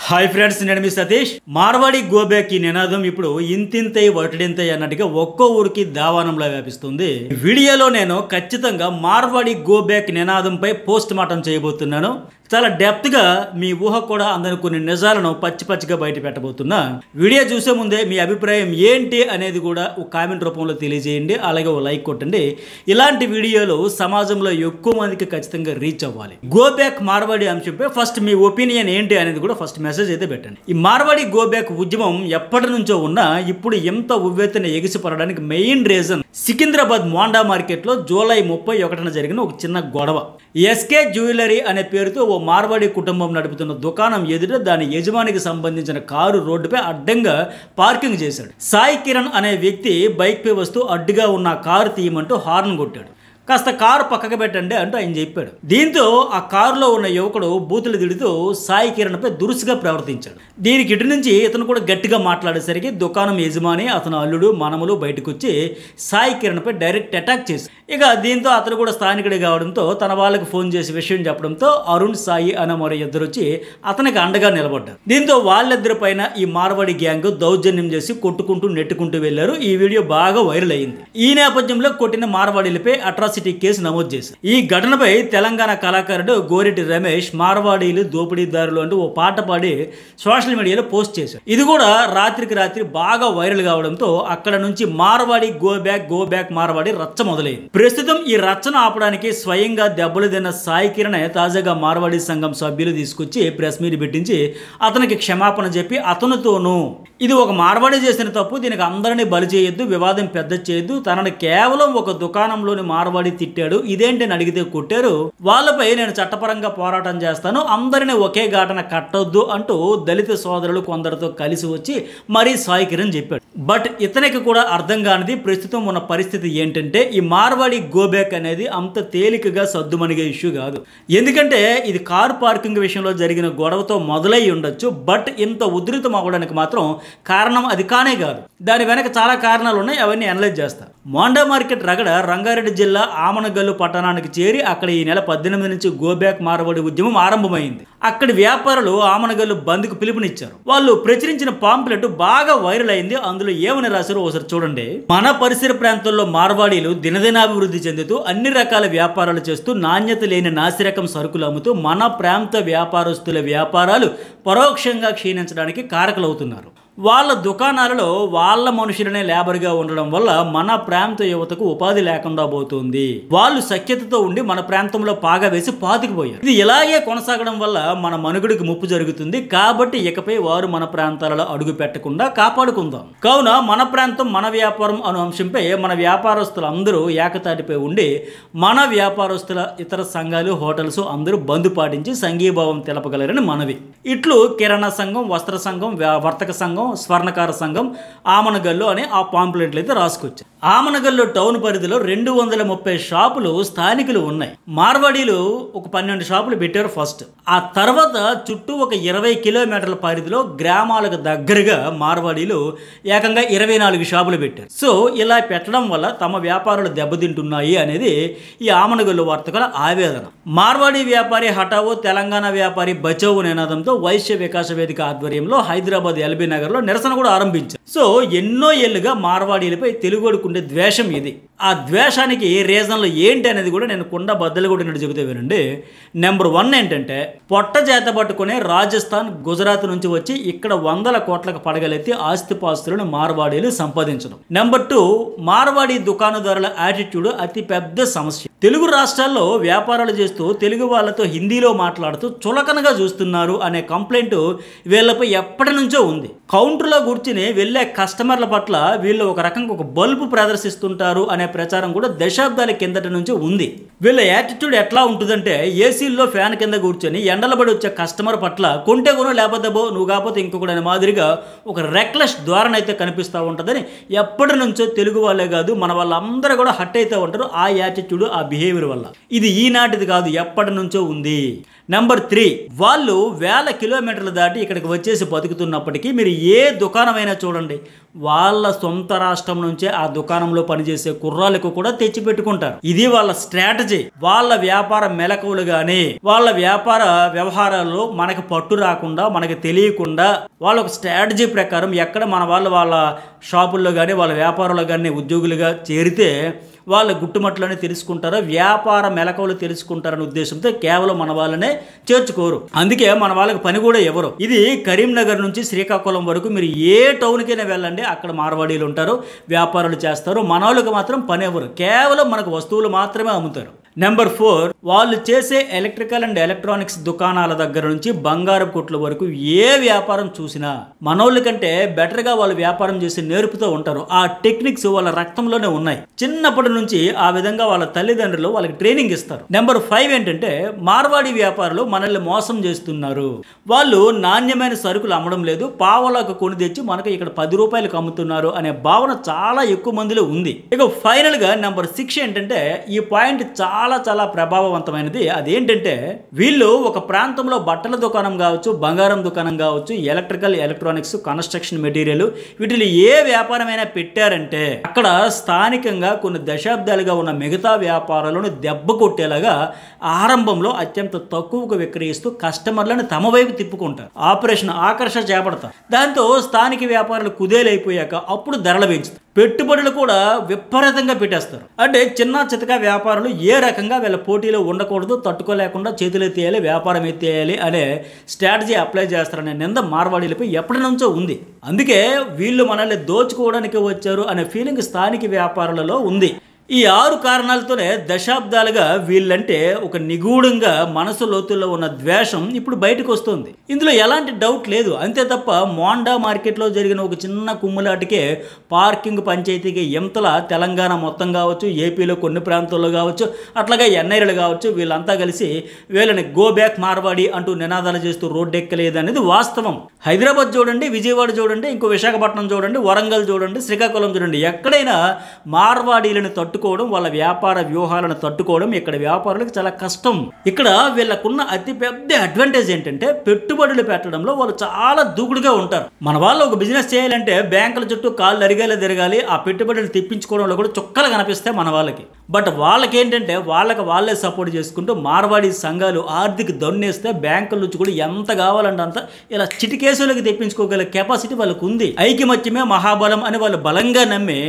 Hi friends, నేను మీ Satish. Marwadi go back ఈ నినాదం ఇప్పుడు ఇంతింతై వటడింతై అన్నట్టుగా ఒక్కో ఊరికి దావానంలా వ్యాపిస్తుంది. వీడియోలో నేను ఖచ్చితంగా మార్వాడి గోబ్యాక్ నినాదంపై పోస్ట్ మార్టం చేయబోతున్నాను. చాలా డెప్త్ గా మీ ఊహ కూడా అందని కొన్ని నిజాలను పచ్చిగా బయట పెట్టబోతున్నా. వీడియో చూసే ముందే మీ అభిప్రాయం ఏంటి అనేది కూడా ఒక కామెంట్ రూపంలో తెలియజేయండి. అలాగే ఒక లైక్ కొట్టండి. ఇలాంటి వీడియోలు సమాజంలో ఎక్కువ మందికి ఖచ్చితంగా రీచ్ అవ్వాలి. గోబ్యాక్ మార్వాడి అంశంపై ఫస్ట్ మీ ఒపీనియన్ ఏంటి అనేది కూడా ఫస్ట్ మెసేజ్ అయితే పెట్టండి. ఈ మార్వాడి గోబ్యాక్ ఉద్యమం ఎప్పటి నుంచో ఉన్నా ఇప్పుడు ఎంత ఉవ్వెత్తున ఎగిసిపడడానికి main reason Secunderabad Monda market లో జూలై 31న జరిగిన ఒక చిన్న గొడవ. ఎస్కే జ్యువెలరీ అనే పేరుతో ఓ మార్వాడి కుటుంబం నడుపుతున్న దుకాణం ఎదుట దాని యజమానికి సంబంధించిన కారు రోడ్డుపై అడ్డంగా పార్కింగ్ చేశాడు. సాయి కిరణ్ అనే వ్యక్తి బైక్ పై వస్తూ అడ్డుగా ఉన్న కారు తీయమంటూ హార్న్ కొట్టాడు. కాస్త కారు పక్కకు పెట్టండి అంటూ ఆయన చెప్పాడు. దీంతో ఆ కారులో ఉన్న యువకుడు బూతులు తిడుతూ సాయి కిరణ్పై దురుసుగా ప్రవర్తించాడు. దీనికి ఇటు నుంచి ఇతను కూడా గట్టిగా మాట్లాడేసరికి దుకాణం యజమాని, అతను అల్లుడు, మనములు బయటకు వచ్చి సాయి కిరణ్పై డైరెక్ట్ అటాక్ చేశారు. ఇక దీంతో అతను కూడా స్థానికుడి కావడంతో తన వాళ్ళకి ఫోన్ చేసి విషయం చెప్పడంతో అరుణ్, సాయి అనే మరో ఇద్దరు వచ్చి అతనికి అండగా నిలబడ్డారు. దీంతో వాళ్ళిద్దరి పైన ఈ మార్వాడి గ్యాంగ్ దౌర్జన్యం చేసి కొట్టుకుంటూ నెట్టుకుంటూ వెళ్లారు. ఈ వీడియో బాగా వైరల్ అయింది. ఈ నేపథ్యంలో కొట్టిన మార్వాడీలపై అట్రాసిటీ కేసు నమోదు చేశారు. ఈ ఘటనపై తెలంగాణ కళాకారుడు గోరెటి రమేష్ మార్వాడీలు దోపిడీదారులు అంటూ ఓ పాట పాడి సోషల్ మీడియాలో పోస్ట్ చేశారు. ఇది కూడా రాత్రికి రాత్రి బాగా వైరల్ కావడంతో అక్కడ నుంచి మార్వాడి గోబ్యాక్ మార్వాడి రచ్చ మొదలైంది. ప్రస్తుతం ఈ రచ్చను ఆపడానికి స్వయంగా దెబ్బలు తిన్న సాయి కిరణ్ తాజాగా మార్వాడి సంఘం సభ్యులు తీసుకొచ్చి ప్రెస్ మీట్ పెట్టించి అతనికి క్షమాపణ చెప్పి అతనితోనూ ఇది ఒక మార్వాడి చేసిన తప్పు, దీనికి అందరినీ బలి చేయొద్దు, వివాదం పెద్ద చేయొద్దు, తనని కేవలం ఒక దుకాణంలోని మార్వాడి తిట్టాడు, ఇదేంటని అడిగితే కొట్టారు, వాళ్ళపై నేను చట్టపరంగా పోరాటం చేస్తాను, అందరినీ ఒకే ఘాటన కట్టొద్దు అంటూ దళిత సోదరులు కొందరితో కలిసి వచ్చి మరీ సాయి కిరణ్ చెప్పాడు. బట్ ఇతనికి కూడా అర్థం కానిది ప్రస్తుతం ఉన్న పరిస్థితి ఏంటంటే ఈ మార్వాడి గోబ్యాక్ అనేది అంత తేలికగా సద్దుమణిగే ఇష్యూ కాదు. ఎందుకంటే ఇది కారు పార్కింగ్ విషయంలో జరిగిన గొడవతో మొదలై ఉండొచ్చు. బట్ ఇంత ఉధృతం అవ్వడానికి మాత్రం కారణం అది కానే కాదు. దాని వెనక చాలా కారణాలు ఉన్నాయి. అవన్నీ అనలైజ్ చేస్తారు. మోండా మార్కెట్ రగడ రంగారెడ్డి జిల్లా ఆమనగల్లు పట్టణానికి చేరి అక్కడ ఈ నెల 18 నుంచి గోబ్యాక్ మార్వాడి ఉద్యమం ఆరంభమైంది. అక్కడి వ్యాపారులు ఆమనగల్లు బంద్కు పిలుపునిచ్చారు. వాళ్ళు ప్రచురించిన పాంప్లెట్ బాగా వైరల్ అయింది. అందులో ఏమని రాశారో ఒకసారి చూడండి. మన పరిసర ప్రాంతాల్లో మార్వాడీలు దినదినాభివృద్ధి చెందుతూ అన్ని రకాల వ్యాపారాలు చేస్తూ నాణ్యత లేని నాసిరకం సరుకులు అమ్ముతూ మన ప్రాంత వ్యాపారస్తుల వ్యాపారాలు పరోక్షంగా క్షీణించడానికి కారకులవుతున్నారు. వాళ్ళ దుకాణాలలో వాళ్ళ మనుషులనే లేబర్గా ఉండడం వల్ల మన ప్రాంత యువతకు ఉపాధి లేకుండా పోతుంది. వాళ్ళు సఖ్యతతో ఉండి మన ప్రాంతంలో పాగా వేసి పాతుకుపోయారు. ఇది ఇలాగే కొనసాగడం వల్ల మన మనుగడికి ముప్పు జరుగుతుంది. కాబట్టి ఇకపై వారు మన ప్రాంతాలలో అడుగు పెట్టకుండా కాపాడుకుందాం. కావున మన ప్రాంతం మన వ్యాపారం అను అంశంపై మన వ్యాపారస్తులు అందరూ ఏకతాటిపై ఉండి మన వ్యాపారస్తుల ఇతర సంఘాలు, హోటల్స్ అందరూ బంద్ పాటించి సంఘీభావం తెలపగలరని మనవి. ఇట్లు కిరాణా సంఘం, వస్త్ర సంఘం, వర్తక సంఘం, స్వర్ణకార సంఘం ఆమనగల్లు అని ఆ పాంప్లెట్లు అయితే రాసుకొచ్చారు. ఆమనగల్లు టౌన్ పరిధిలో 230 షాపులు స్థానికులు ఉన్నాయి. మార్వాడీలు ఒక 12 షాపులు పెట్టారు ఫస్ట్. ఆ తర్వాత చుట్టూ ఒక 20 కిలోమీటర్ల పరిధిలో గ్రామాలకు దగ్గరగా మార్వాడీలు ఏకంగా 24 షాపులు పెట్టారు. సో ఇలా పెట్టడం వల్ల తమ వ్యాపారాలు దెబ్బతింటున్నాయి అనేది ఈ ఆమనగల్లు వర్తకుల ఆవేదన. మార్వాడి వ్యాపారి హఠావో, తెలంగాణ వ్యాపారి బచావో నినాదంతో వైశ్య వికాస వేదిక ఆధ్వర్యంలో హైదరాబాద్ ఎల్బీ నగర్ లో నిరసన కూడా ఆరంభించారు. సో ఎన్నో ఏళ్లుగా మార్వాడీలపై తెలుగుడుకుండే ద్వేషం ఇది. ఆ ద్వేషానికి రీజన్లు ఏంటి అనేది కూడా నేను కుండ బద్దలు కొట్టినట్టు చెబుతే వినండి. నెంబర్ 1 ఏంటంటే పొట్ట చేత పట్టుకునే రాజస్థాన్, గుజరాత్ నుంచి వచ్చి ఇక్కడ 100 కోట్లకు పడగలెత్తి ఆస్తిపాస్తులను మార్వాడీలు సంపాదించడం. నెంబర్ 2 మార్వాడి దుకాణదారుల యాటిట్యూడ్ అతి పెద్ద సమస్య. తెలుగు రాష్ట్రాల్లో వ్యాపారాలు చేస్తూ తెలుగు వాళ్ళతో హిందీలో మాట్లాడుతూ చులకనగా చూస్తున్నారు అనే కంప్లైంట్ వీళ్ళపై ఎప్పటి నుంచో ఉంది. కౌంటర్లో కూర్చుని వెళ్ళే కస్టమర్ల పట్ల వీళ్ళు ఒక రకంగా ఒక బల్బు ప్రదర్శిస్తుంటారు అనే ప్రచారం కూడా దశాబ్దాల కిందటి నుంచి ఉంది. వీళ్ళ యాటిట్యూడ్ ఎట్లా ఉంటుందంటే ఏసీల్లో ఫ్యాన్ కింద కూర్చొని ఎండలబడి వచ్చే కస్టమర్ పట్ల కొంటే కొను లేకపోతే బో, నువ్వు కాకపోతే ఇంకొకటి అనే మాదిరిగా ఒక రెక్లెస్ ధోరణ అయితే కనిపిస్తూ ఉంటుందని ఎప్పటి నుంచో తెలుగు వాళ్ళే కాదు మన వాళ్ళందరూ కూడా హట్ అయితే ఉంటారు ఆ యాటిట్యూడ్, ఆ బిహేవియర్ వల్ల. ఇది ఈనాటిది కాదు, ఎప్పటి నుంచో ఉంది. నెంబర్ 3, వాళ్ళు వేల కిలోమీటర్లు దాటి ఇక్కడికి వచ్చేసి బతుకుతున్నప్పటికీ మీరు ఏ దుకాణమైనా చూడండి, వాళ్ళ సొంత రాష్ట్రం నుంచే ఆ దుకాణంలో పనిచేసే కుర్రాలకు కూడా తెచ్చి పెట్టుకుంటారు. ఇది వాళ్ళ స్ట్రాటజీ. వాళ్ళ వ్యాపార మెలకువలు కానీ వాళ్ళ వ్యాపార వ్యవహారాల్లో మనకు పట్టు రాకుండా, మనకు తెలియకుండా వాళ్ళ ఒక స్ట్రాటజీ ప్రకారం ఎక్కడ మన వాళ్ళు వాళ్ళ షాపుల్లో కానీ వాళ్ళ వ్యాపారంలో కానీ ఉద్యోగులుగా చేరితే వాళ్ళ గుట్టుమట్లని తెలుసుకుంటారో, వ్యాపార మెలకువలు తెలుసుకుంటారనే ఉద్దేశంతో కేవలం మన వాళ్ళనే చేర్చుకోరు. అందుకే మన వాళ్ళకి పని కూడా ఎవరు. ఇది కరీంనగర్ నుంచి శ్రీకాకుళం వరకు మీరు ఏ టౌన్కైనా వెళ్ళండి, అక్కడ మార్వాడీలు ఉంటారు, వ్యాపారాలు చేస్తారు. మన వాళ్ళకి మాత్రం పని ఎవరు, కేవలం మనకు వస్తువులు మాత్రమే అమ్ముతారు. నెంబర్ 4, వాళ్ళు చేసే ఎలక్ట్రికల్ అండ్ ఎలక్ట్రానిక్స్ దుకాణాల దగ్గర నుంచి బంగారం కొట్ల వరకు ఏ వ్యాపారం చూసినా మనోళ్ళ కంటే బెటర్గా వాళ్ళు వ్యాపారం చేసి నేర్పుతూ ఉంటారు. ఆ టెక్నిక్స్ వాళ్ళ రక్తంలోనే ఉన్నాయి. చిన్నప్పటి నుంచి ఆ విధంగా వాళ్ళ తల్లిదండ్రులు వాళ్ళకి ట్రైనింగ్ ఇస్తారు. నెంబర్ 5 ఏంటంటే మార్వాడి వ్యాపారులు మనల్ని మోసం చేస్తున్నారు. వాళ్ళు నాణ్యమైన సరుకులు అమ్మడం లేదు, పావలకు కొని తెచ్చి మనకు ఇక్కడ 10 రూపాయలకు అమ్ముతున్నారు అనే భావన చాలా ఎక్కువ మందిలో ఉంది. ఇక ఫైనల్ గా నెంబర్ 6 ఏంటంటే ఈ పాయింట్ చాలా చాలా ప్రభావవంతమైనది. అదేంటంటే వీళ్ళు ఒక ప్రాంతంలో బట్టల దుకాణం కావచ్చు, బంగారం దుకాణం కావచ్చు, ఎలక్ట్రికల్ ఎలక్ట్రానిక్స్, కన్స్ట్రక్షన్ మెటీరియల్ వీటిని ఏ వ్యాపారమైనా పెట్టారంటే అక్కడ స్థానికంగా కొన్ని దశాబ్దాలుగా ఉన్న మిగతా వ్యాపారాలను దెబ్బ కొట్టేలాగా ఆరంభంలో అత్యంత తక్కువకు విక్రయిస్తూ కస్టమర్లను తమ వైపు తిప్పుకుంటారు. ఆపరేషన్ ఆకర్షణ చేపడతారు. దాంతో స్థానిక వ్యాపారాలు కుదేలైపోయాక అప్పుడు ధరలు పెంచుతారు. పెట్టుబడులు కూడా విపరీతంగా పెట్టేస్తారు. అంటే చిన్న చితక వ్యాపారులు ఏ రకంగా వీళ్ళ పోటీలో ఉండకూడదు, తట్టుకోలేకుండా చేతులు ఎత్తేయాలి, వ్యాపారం ఎత్తేయాలి అనే స్ట్రాటజీ అప్లై చేస్తారనే నింద మార్వాడీలపై ఎప్పటి నుంచో ఉంది. అందుకే వీళ్ళు మనల్ని దోచుకోవడానికి వచ్చారు అనే ఫీలింగ్ స్థానిక వ్యాపారులలో ఉంది. ఈ 6 కారణాలతోనే దశాబ్దాలుగా వీళ్ళంటే ఒక నిగూఢంగా మనసు లోతుల్లో ఉన్న ద్వేషం ఇప్పుడు బయటకు వస్తుంది. ఇందులో ఎలాంటి డౌట్ లేదు. అంతే తప్ప మోండా మార్కెట్లో జరిగిన ఒక చిన్న కుమ్ములాటికే పార్కింగ్ పంచాయతీకి ఎంతలా తెలంగాణ మొత్తం కావచ్చు, ఏపీలో కొన్ని ప్రాంతాల్లో కావచ్చు, అట్లాగే ఎన్ఐలు కావచ్చు, వీళ్ళంతా కలిసి వీళ్ళని గో బ్యాక్ మార్వాడి అంటూ నినాదాలు చేస్తూ రోడ్డెక్కలేదు అనేది వాస్తవం. హైదరాబాద్ చూడండి, విజయవాడ చూడండి, ఇంకో విశాఖపట్నం చూడండి, వరంగల్ చూడండి, శ్రీకాకుళం చూడండి, ఎక్కడైనా మార్వాడీలను తట్టుకోవడం, వాళ్ళ వ్యాపార వ్యూహాలను తట్టుకోవడం ఇక్కడ వ్యాపారులకు చాలా కష్టం. ఇక్కడ వీళ్ళకున్న అతిపెద్ద అడ్వాంటేజ్ ఏంటంటే పెట్టుబడులు పెట్టడంలో వాళ్ళు చాలా దూకుడుగా ఉంటారు. మన వాళ్ళు ఒక బిజినెస్ చేయాలంటే బ్యాంకుల చుట్టూ కాళ్ళు అరిగేలా తిరగాలి, ఆ పెట్టుబడులు తెప్పించుకోవడంలో కూడా చుక్కలు కనిపిస్తాయి మన వాళ్ళకి. బట్ వాళ్ళకేంటంటే వాళ్ళే సపోర్ట్ చేసుకుంటూ మార్వాడి సంఘాలు ఆర్థిక దొన్నేస్తే బ్యాంకుల నుంచి కూడా ఎంత కావాలంటే అంత ఇలా చిటికేసులకి తెప్పించుకోగల కెపాసిటీ వాళ్ళకు ఉంది. ఐకమత్యమే మహాబలం అని వాళ్ళు బలంగా నమ్మి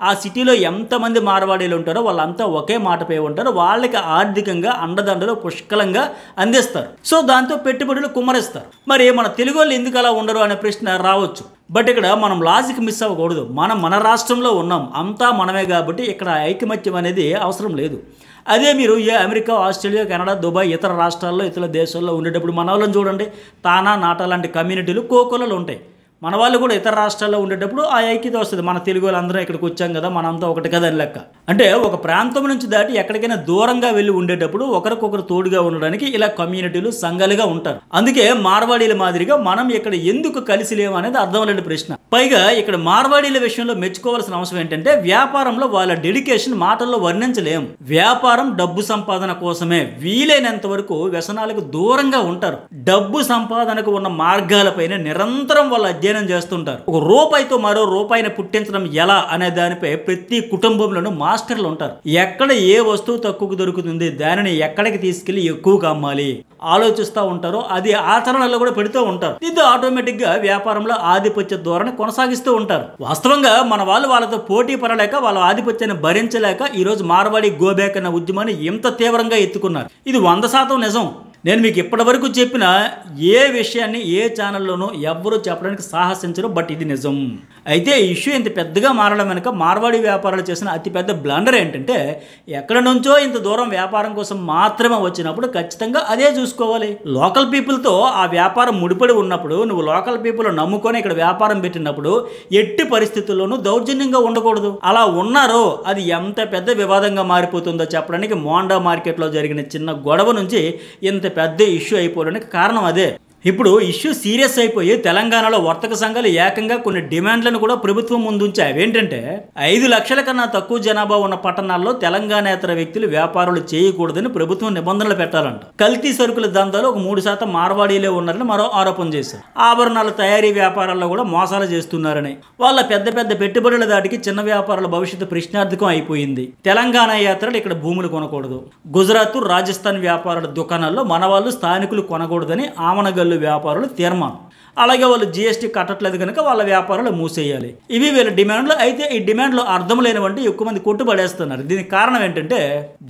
ఆ సిటీలో ఎంతమంది మార్వాడీలు ఉంటారో వాళ్ళంతా ఒకే మాటపై ఉంటారు. వాళ్ళకి ఆర్థికంగా అండదండలు పుష్కలంగా అందిస్తారు. సో దాంతో పెట్టుబడులు కుమ్మరిస్తారు. మరి మన తెలుగు వాళ్ళు ఎందుకు అలా ఉండరు అనే ప్రశ్న రావచ్చు. బట్ ఇక్కడ మనం లాజిక్ మిస్ అవ్వకూడదు. మన రాష్ట్రంలో ఉన్నాం, అంతా మనమే కాబట్టి ఇక్కడ ఐకమత్యం అనేది అవసరం లేదు. అదే మీరు అమెరికా, ఆస్ట్రేలియా, కెనడా, దుబాయ్, ఇతర రాష్ట్రాల్లో, ఇతర దేశాల్లో ఉండేటప్పుడు మన వాళ్ళని చూడండి, తానా, నాటా లాంటి కమ్యూనిటీలు కోకోలలో ఉంటాయి. మన వాళ్ళు కూడా ఇతర రాష్ట్రాల్లో ఉండేటప్పుడు ఆ ఐక్యత వస్తుంది. మన తెలుగు వాళ్ళందరం ఇక్కడికి వచ్చాం కదా, మనంతా ఒకటి కదా అని లెక్క. అంటే ఒక ప్రాంతం నుంచి దాటి ఎక్కడికైనా దూరంగా వెళ్ళి ఉండేటప్పుడు ఒకరికొకరు తోడుగా ఉండడానికి ఇలా కమ్యూనిటీలు, సంఘాలుగా ఉంటారు. అందుకే మార్వాడీల మాదిరిగా మనం ఇక్కడ ఎందుకు కలిసి లేము అనేది అర్థం లేని ప్రశ్న. పైగా ఇక్కడ మార్వాడీల విషయంలో మెచ్చుకోవాల్సిన అవసరం ఏంటంటే వ్యాపారంలో వాళ్ళ డెడికేషన్ మాటల్లో వర్ణించలేం. వ్యాపారం డబ్బు సంపాదన కోసమే. వీలైనంత వరకు వ్యసనాలకు దూరంగా ఉంటారు. డబ్బు సంపాదనకు ఉన్న మార్గాలపైన నిరంతరం వాళ్ళ అధ్యయనం చేస్తుంటారు. ఒక రూపాయితో మరో రూపాయిని పుట్టించడం ఎలా అనే దానిపై ప్రతి కుటుంబంలోనూ మాస్టర్లు ఉంటారు. ఎక్కడ ఏ వస్తువు తక్కువకు దొరుకుతుంది, దానిని ఎక్కడికి తీసుకెళ్లి ఎక్కువగా అమ్మాలి ఆలోచిస్తూ ఉంటారు. అది ఆచరణలో కూడా పెడుతూ ఉంటారు. దీంతో ఆటోమేటిక్ గా వ్యాపారంలో ఆధిపత్య ధోరణి కొనసాగిస్తూ ఉంటారు. వాస్తవంగా మన వాళ్ళు వాళ్ళతో పోటీ పడలేక, వాళ్ళ ఆధిపత్యాన్ని భరించలేక ఈరోజు మార్వాడి గోబ్యాక్ అన్న ఉద్యమాన్ని ఎంత తీవ్రంగా ఎత్తుకున్నారు. ఇది 100% నిజం. నేను మీకు ఇప్పటి వరకు చెప్పిన ఏ విషయాన్ని ఏ ఛానల్లోనూ ఎవ్వరూ చెప్పడానికి సాహసించరు. బట్ ఇది నిజం. అయితే ఈ ఇష్యూ ఇంత పెద్దగా మారడం వెనుక మార్వాడి వ్యాపారాలు చేసిన అతిపెద్ద బ్లండర్ ఏంటంటే ఎక్కడ నుంచో ఇంత దూరం వ్యాపారం కోసం మాత్రమే వచ్చినప్పుడు ఖచ్చితంగా అదే చూసుకోవాలి. లోకల్ పీపుల్తో ఆ వ్యాపారం ముడిపడి ఉన్నప్పుడు నువ్వు లోకల్ పీపుల్ నమ్ముకొని ఇక్కడ వ్యాపారం పెట్టినప్పుడు ఎట్టి పరిస్థితుల్లోనూ దౌర్జన్యంగా ఉండకూడదు. అలా ఉన్నారో అది ఎంత పెద్ద వివాదంగా మారిపోతుందో చెప్పడానికి మోండా మార్కెట్లో జరిగిన చిన్న గొడవ నుంచి ఇంత పెద్ద ఇష్యూ అయిపోవడానికి కారణం అదే. ఇప్పుడు ఇష్యూ సీరియస్ అయిపోయి తెలంగాణలో వర్తక సంఘాలు ఏకంగా కొన్ని డిమాండ్లను కూడా ప్రభుత్వం ముందుంచాయి. అవేంటంటే 5 లక్షల కన్నా తక్కువ జనాభా ఉన్న పట్టణాల్లో తెలంగాణేతర వ్యక్తులు వ్యాపారాలు చేయకూడదని ప్రభుత్వం నిబంధనలు పెట్టాలంట. కల్తీ సరుకుల దందాలో ఒక 3% మార్వాడీలే ఉన్నారని మరో ఆరోపణ చేశారు. ఆభరణాల తయారీ వ్యాపారాల్లో కూడా మోసాలు చేస్తున్నారని, వాళ్ళ పెద్ద పెద్ద పెట్టుబడుల దాటికి చిన్న వ్యాపారాల భవిష్యత్తు ప్రశ్నార్థకం అయిపోయింది. తెలంగాణ యాత్రలు ఇక్కడ భూములు కొనకూడదు, గుజరాత్ రాజస్థాన్ వ్యాపారుల దుకాణాల్లో మన వాళ్ళు స్థానికులు కొనకూడదని ఆమనగల్లు వ్యాపారులు తీర్మానం. అలాగే వాళ్ళు జీఎస్టీ కట్టట్లేదు కనుక వాళ్ళ వ్యాపారాలు మూసేయాలి. ఇవి వీళ్ళ డిమాండ్లు. అయితే ఈ డిమాండ్లు అర్థం లేనివంటే ఎక్కువ మంది కొట్టుబడేస్తున్నారు. దీనికి కారణం ఏంటంటే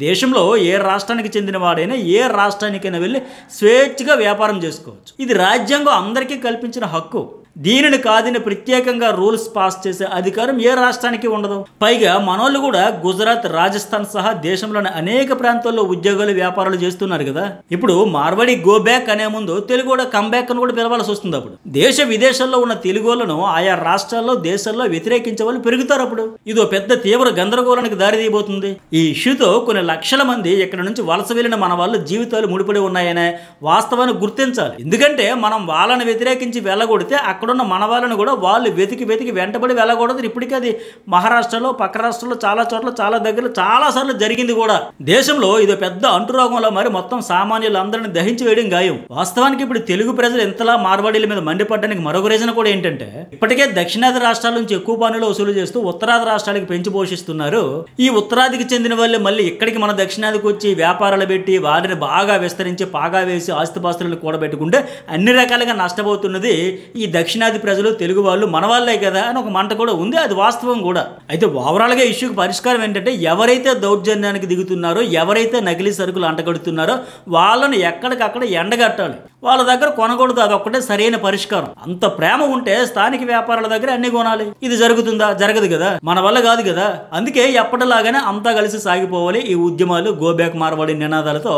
దేశంలో ఏ రాష్ట్రానికి చెందిన వాడైనా ఏ రాష్ట్రానికైనా వెళ్ళి స్వేచ్ఛగా వ్యాపారం చేసుకోవచ్చు. ఇది రాజ్యాంగం అందరికీ కల్పించిన హక్కు. దీనిని కాదని ప్రత్యేకంగా రూల్స్ పాస్ చేసే అధికారం ఏ రాష్ట్రానికి ఉండదు. పైగా మనోళ్ళు కూడా గుజరాత్, రాజస్థాన్ సహా దేశంలోని అనేక ప్రాంతాల్లో ఉద్యోగాలు, వ్యాపారాలు చేస్తున్నారు కదా. ఇప్పుడు మార్వాడి గో బ్యాక్ అనే ముందు తెలుగు కూడా కమ్బ్యాక్ అని కూడా పిలవాల్సి వస్తుంది. అప్పుడు దేశ విదేశాల్లో ఉన్న తెలుగులను ఆయా రాష్ట్రాల్లో, దేశాల్లో వ్యతిరేకించే వాళ్ళు పెరుగుతారు. అప్పుడు ఇదో పెద్ద తీవ్ర గందరగోళానికి దారితీయబోతుంది. ఈ ఇష్యూతో కొన్ని లక్షల మంది ఇక్కడ నుంచి వలస వెళ్ళిన మన వాళ్ళ జీవితాలు ముడిపడి ఉన్నాయనే వాస్తవాన్ని గుర్తించాలి. ఎందుకంటే మనం వాళ్ళని వ్యతిరేకించి వెళ్ళగొడితే అక్కడున్న మన వాళ్ళని కూడా వాళ్ళు వెతికి వెంటబడి వెళ్ళకూడదు. ఇప్పటికీ అది మహారాష్ట్రలో, పక్క రాష్ట్రాల్లో చాలా చోట్ల, చాలా దగ్గర చాలా సార్లు జరిగింది కూడా. దేశంలో ఇది పెద్ద అంటురోగంలో మరి మొత్తం సామాన్యులందరినీ దహించి వేయడం గాయం. వాస్తవానికి ఇప్పుడు తెలుగు ప్రజలు ఎంతలా మార్వాడీల మీద మండిపడడానికి మరొక రీజన్ కూడా ఏంటంటే ఇప్పటికే దక్షిణాది రాష్ట్రాల నుంచి ఎక్కువ పన్నులు వసూలు చేస్తూ ఉత్తరాది రాష్ట్రాలకు పెంచి పోషిస్తున్నారు. ఈ ఉత్తరాదికి చెందిన వాళ్ళు మళ్ళీ ఇక్కడికి మన దక్షిణాదికి వచ్చి వ్యాపారాలు పెట్టి వారిని బాగా విస్తరించి పాగా వేసి ఆస్తిపాస్తులను కూడబెట్టుకుంటే అన్ని రకాలుగా నష్టపోతున్నది ఈ దక్షిణాది ప్రజలు, తెలుగు వాళ్ళు, మన వాళ్ళే కదా అని ఒక మంట కూడా ఉంది. అది వాస్తవం కూడా. అయితే ఓవరాల్గా ఇష్యూకి పరిష్కారం ఏంటంటే ఎవరైతే దౌర్జన్యానికి దిగుతున్నారో, ఎవరైతే నకిలీ సరుకులు అంటగడుతున్నారో వాళ్ళని ఎక్కడికక్కడ ఎండగట్టాలి. వాళ్ళ దగ్గర కొనకూడదు. అదొక్కటే సరైన పరిష్కారం. అంత ప్రేమ ఉంటే స్థానిక వ్యాపారాల దగ్గర అన్ని కొనాలి. ఇది జరుగుతుందా? జరగదు కదా, మన వల్ల కాదు కదా. అందుకే ఎప్పటిలాగానే అంతా కలిసి సాగిపోవాలి. ఈ ఉద్యమాలు, గోబ్యాక్ మార్వాడి నినాదాలతో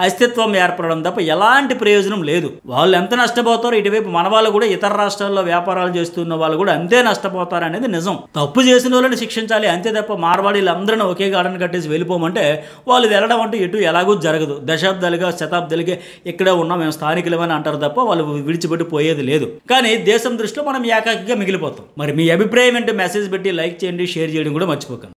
అస్తిత్వం ఏర్పడడం తప్ప ఎలాంటి ప్రయోజనం లేదు. వాళ్ళు ఎంత నష్టపోతారో ఇటువైపు మన వాళ్ళు కూడా ఇతర రాష్ట్రాల్లో వ్యాపారాలు చేస్తున్న వాళ్ళు కూడా అంతే నష్టపోతారు అనేది నిజం. తప్పు చేసిన వాళ్ళని శిక్షించాలి అంతే తప్ప మార్వాడీలు అందరినీ ఒకే గార్డెన్ కట్టేసి వెళ్ళిపోమంటే వాళ్ళు వెళ్ళడం అంటూ ఎటు ఎలాగూ జరగదు. దశాబ్దాలుగా, శతాబ్దాలుగా ఇక్కడే ఉన్నాం, మేము స్థానికులమని అంటారు తప్ప వాళ్ళు విడిచిపెట్టి పోయేది లేదు. కానీ దేశం దృష్టిలో మనం ఏకాకిగా మిగిలిపోతాం. మరి మీ అభిప్రాయం ఏంటో మెసేజ్ పెట్టి లైక్ చేయండి, షేర్ చేయడం కూడా మర్చిపోకండి.